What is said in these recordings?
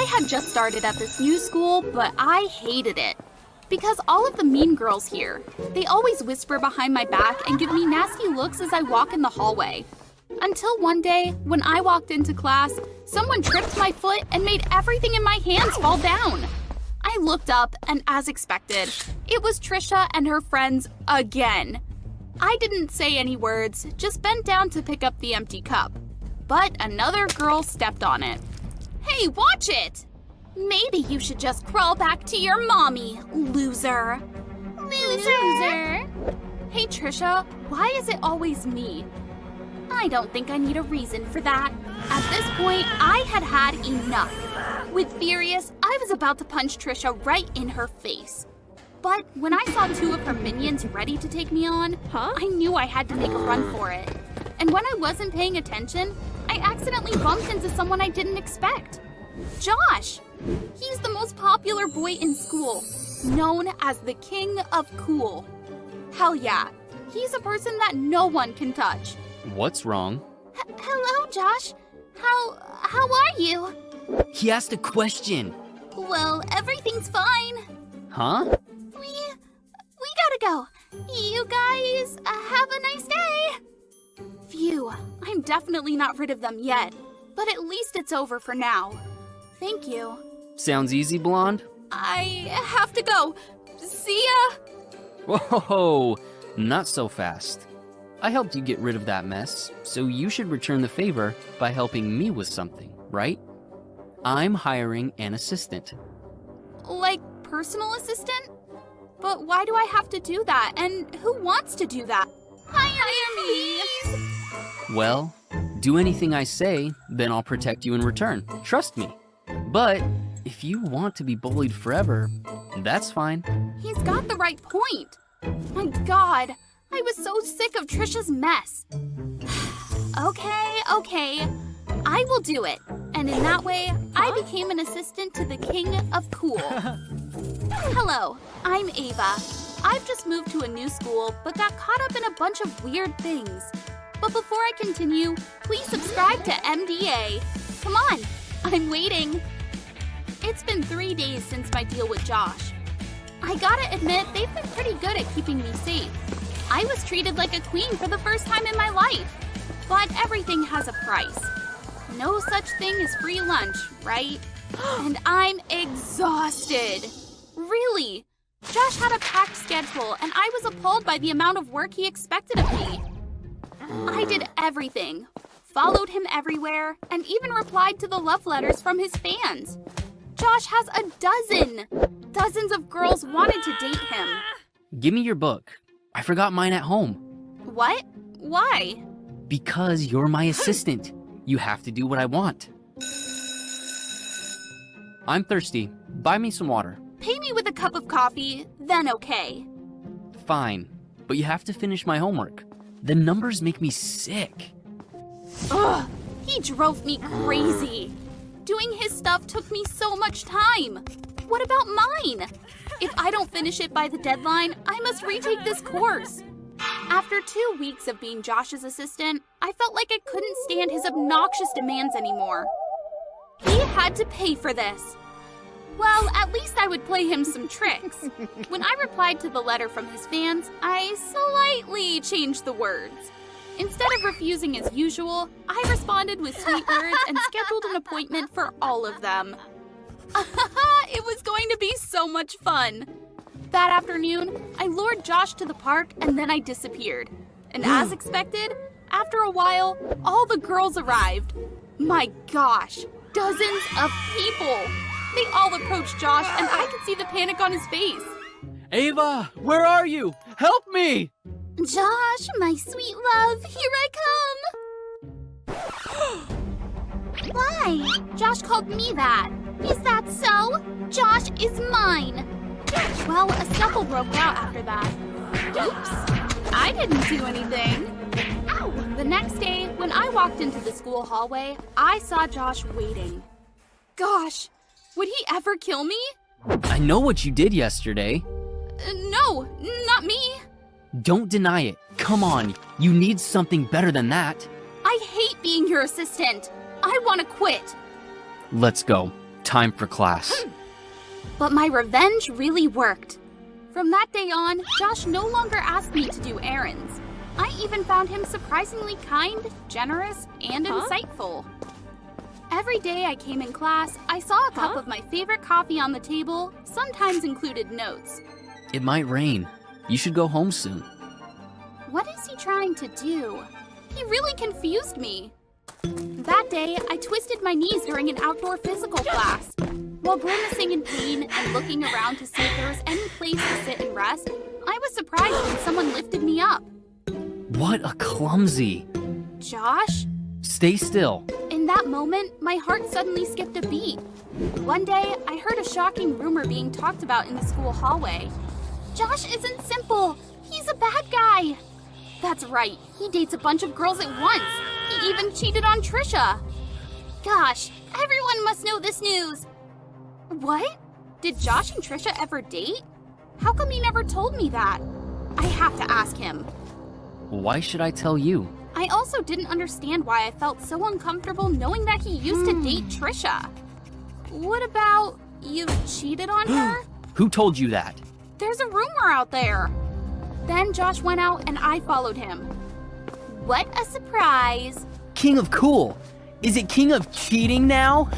I had just started at this new school, but I hated it. Because all of the mean girls here, they always whisper behind my back and give me nasty looks as I walk in the hallway. Until one day, when I walked into class, someone tripped my foot and made everything in my hands fall down. I looked up, and as expected, it was Trisha and her friends again. I didn't say any words, just bent down to pick up the empty cup. But another girl stepped on it. Hey, watch it! Maybe you should just crawl back to your mommy, loser. Loser! Hey, Trisha, why is it always me? I don't think I need a reason for that. At this point, I had had enough. With Furious, I was about to punch Trisha right in her face. But when I saw two of her minions ready to take me on, I knew I had to make a run for it. And when I wasn't paying attention, I accidentally bumped into someone I didn't expect. Josh! He's the most popular boy in school, known as the King of Cool. Hell yeah, he's a person that no one can touch. What's wrong? Hello, Josh. How are you? He asked a question. Well, everything's fine. Huh? We gotta go. You guys have a nice day. Phew, I'm definitely not rid of them yet, but at least it's over for now. Thank you. Sounds easy, Blonde? I have to go. See ya. Whoa, not so fast. I helped you get rid of that mess, so you should return the favor by helping me with something, right? I'm hiring an assistant. Like personal assistant? But why do I have to do that? And who wants to do that? Hire me! Well, do anything I say, then I'll protect you in return. Trust me. But if you want to be bullied forever, that's fine. He's got the right point. My God, I was so sick of Trisha's mess. Okay. I will do it. And in that way, I became an assistant to the King of Cool. Hello, I'm Ava. I've just moved to a new school, but got caught up in a bunch of weird things. But before I continue, please subscribe to MDA. Come on, I'm waiting. It's been 3 days since my deal with Josh. I gotta admit, they've been pretty good at keeping me safe. I was treated like a queen for the first time in my life. But everything has a price. No such thing as free lunch, right? And I'm exhausted. Really. Josh had a packed schedule, and I was appalled by the amount of work he expected of me. I did everything. Followed him everywhere, and even replied to the love letters from his fans. Josh has a dozen. Dozens of girls wanted to date him. Give me your book. I forgot mine at home. What? Why? Because you're my assistant. You have to do what I want. I'm thirsty. Buy me some water. Pay me with a cup of coffee, then okay. Fine, but you have to finish my homework. The numbers make me sick. Ugh, he drove me crazy. Doing his stuff took me so much time. What about mine? If I don't finish it by the deadline, I must retake this course. After 2 weeks of being Josh's assistant, I felt like I couldn't stand his obnoxious demands anymore. He had to pay for this. Well, at least I would play him some tricks. When I replied to the letter from his fans, I slightly changed the words. Instead of refusing as usual, I responded with sweet words and scheduled an appointment for all of them. It was going to be so much fun. That afternoon, I lured Josh to the park and then I disappeared. And as expected, after a while, all the girls arrived. My gosh, dozens of people. They all approached Josh and I could see the panic on his face. Ava, where are you? Help me! Josh, my sweet love, here I come. Why? Josh called me that. Is that so? Josh is mine. Well, a scuffle broke out after that. Oops, I didn't do anything. Ow! The next day, when I walked into the school hallway, I saw Josh waiting. Gosh, would he ever kill me? I know what you did yesterday. No, not me. Don't deny it. Come on, you need something better than that. I hate being your assistant. I want to quit. Let's go. Time for class. But my revenge really worked. From that day on, Josh no longer asked me to do errands. I even found him surprisingly kind, generous, and insightful. Every day I came in class, I saw a cup of my favorite coffee on the table, sometimes included notes. It might rain. You should go home soon. What is he trying to do? He really confused me. That day, I twisted my knees during an outdoor physical class. While grimacing in pain and looking around to see if there was any place to sit and rest, I was surprised when someone lifted me up. What a clumsy. Josh? Stay still. In that moment, my heart suddenly skipped a beat. One day, I heard a shocking rumor being talked about in the school hallway. Josh isn't simple. He's a bad guy. That's right. He dates a bunch of girls at once. He even cheated on Trisha. Gosh, everyone must know this news. What? Did Josh and Trisha ever date? How come he never told me that? I have to ask him. Why should I tell you? I also didn't understand why I felt so uncomfortable knowing that he used to date Trisha. What about you cheated on her? Who told you that? There's a rumor out there. Then Josh went out and I followed him. What a surprise. King of cool. Is it king of cheating now?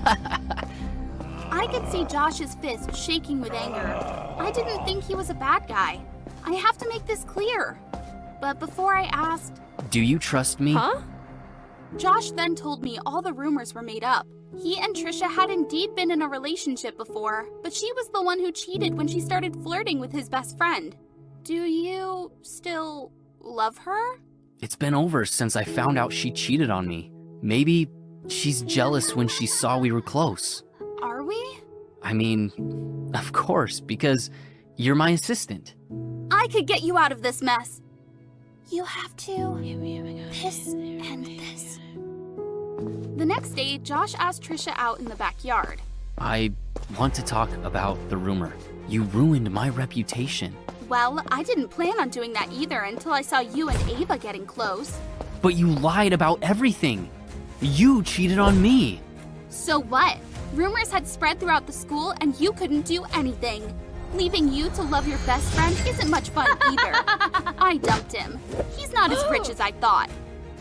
I could see Josh's fist shaking with anger. I didn't think he was a bad guy. I have to make this clear. But before I asked, Do you trust me? Josh then told me all the rumors were made up. He and Trisha had indeed been in a relationship before, but she was the one who cheated when she started flirting with his best friend. Do you still love her? It's been over since I found out she cheated on me. Maybe she's jealous when she saw we were close. Are we? I mean, of course, because you're my assistant. I could get you out of this mess. You have to piss and piss. The next day, Josh asked Trisha out in the backyard. I want to talk about the rumor. You ruined my reputation. Well, I didn't plan on doing that either until I saw you and Ava getting close. But you lied about everything. You cheated on me. So what? Rumors had spread throughout the school and you couldn't do anything. Leaving you to love your best friend isn't much fun either. I dumped him. He's not as rich as I thought.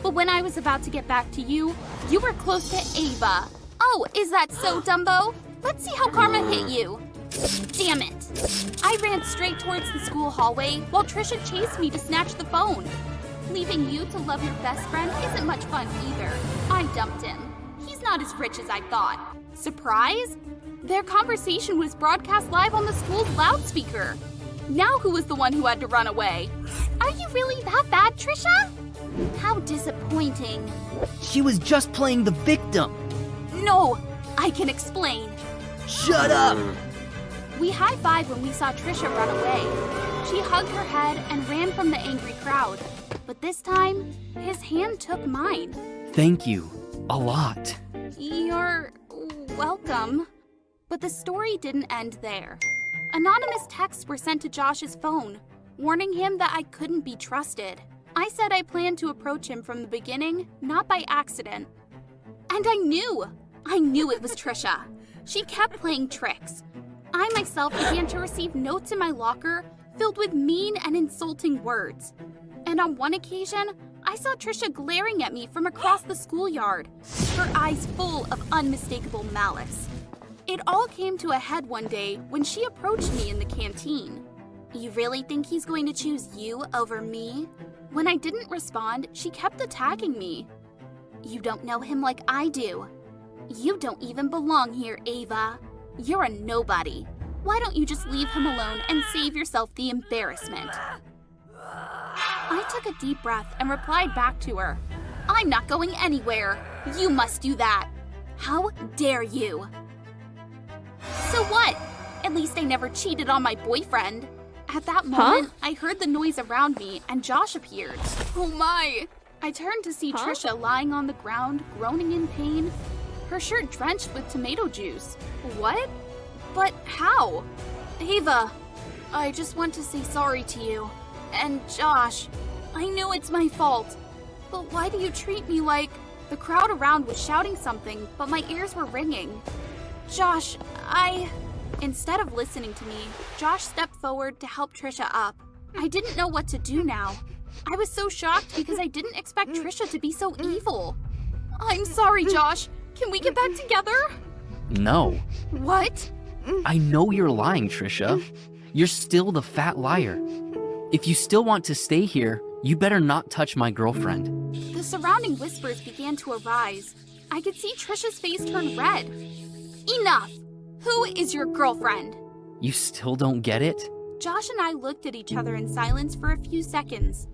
But when I was about to get back to you, you were close to Ava. Oh, is that so, Dumbo? Let's see how karma hit you. Damn it. I ran straight towards the school hallway while Trisha chased me to snatch the phone. Leaving you to love your best friend isn't much fun either. I dumped him. He's not as rich as I thought. Surprise? Their conversation was broadcast live on the school's loudspeaker. Now who was the one who had to run away? Are you really that bad, Trisha? How disappointing. She was just playing the victim. No, I can explain. Shut up! We high-fived when we saw Trisha run away. She hugged her head and ran from the angry crowd. But this time, his hand took mine. Thank you. A lot. You're welcome. But the story didn't end there. Anonymous texts were sent to Josh's phone, warning him that I couldn't be trusted. I said I planned to approach him from the beginning, not by accident. And I knew it was Trisha. She kept playing tricks. I myself began to receive notes in my locker filled with mean and insulting words. And on one occasion, I saw Trisha glaring at me from across the schoolyard, her eyes full of unmistakable malice. It all came to a head one day when she approached me in the canteen. You really think he's going to choose you over me? When I didn't respond, she kept attacking me. You don't know him like I do. You don't even belong here, Ava. You're a nobody. Why don't you just leave him alone and save yourself the embarrassment? I took a deep breath and replied back to her. I'm not going anywhere. You must do that. How dare you? So what? At least I never cheated on my boyfriend. At that moment, I heard the noise around me and Josh appeared. Oh my! I turned to see Trisha lying on the ground, groaning in pain, her shirt drenched with tomato juice. What? But how? Ava, I just want to say sorry to you. And Josh, I know it's my fault. But why do you treat me like... The crowd around was shouting something, but my ears were ringing. Josh, Instead of listening to me, Josh stepped forward to help Trisha up. I didn't know what to do now. I was so shocked because I didn't expect Trisha to be so evil. I'm sorry, Josh. Can we get back together? No. What? I know you're lying, Trisha. You're still the fat liar. If you still want to stay here, you better not touch my girlfriend. The surrounding whispers began to arise. I could see Trisha's face turn red. Enough! Who is your girlfriend? You still don't get it? Josh and I looked at each other in silence for a few seconds.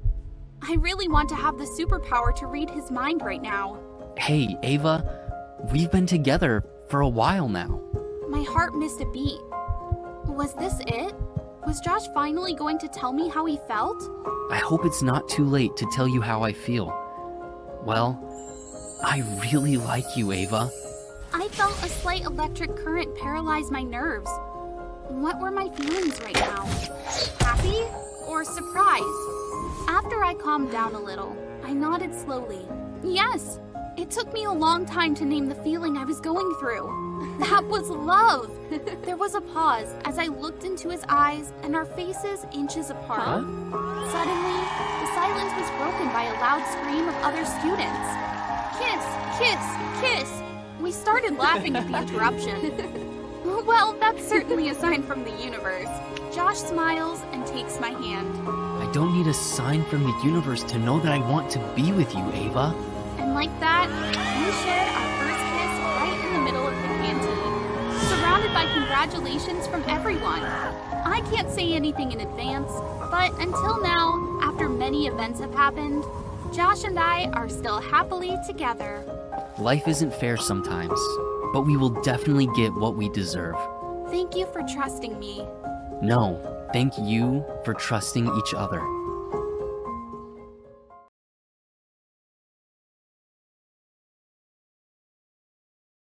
I really want to have the superpower to read his mind right now. Hey, Ava, we've been together for a while now. My heart missed a beat. Was this it? Was Josh finally going to tell me how he felt? I hope it's not too late to tell you how I feel. Well, I really like you, Ava. I felt a slight electric current paralyze my nerves. What were my feelings right now? Happy or surprised? After I calmed down a little, I nodded slowly. Yes, it took me a long time to name the feeling I was going through. That was love. There was a pause as I looked into his eyes and our faces inches apart. Suddenly, the silence was broken by a loud scream of other students. Kiss, kiss, kiss. We started laughing at the interruption. Well, that's certainly a sign from the universe. Josh smiles and takes my hand. I don't need a sign from the universe to know that I want to be with you, Ava. And like that, we shared our first kiss right in the middle of the canteen, surrounded by congratulations from everyone. I can't say anything in advance, but until now, after many events have happened, Josh and I are still happily together. Life isn't fair sometimes, but we will definitely get what we deserve. Thank you for trusting me. No, thank you for trusting each other.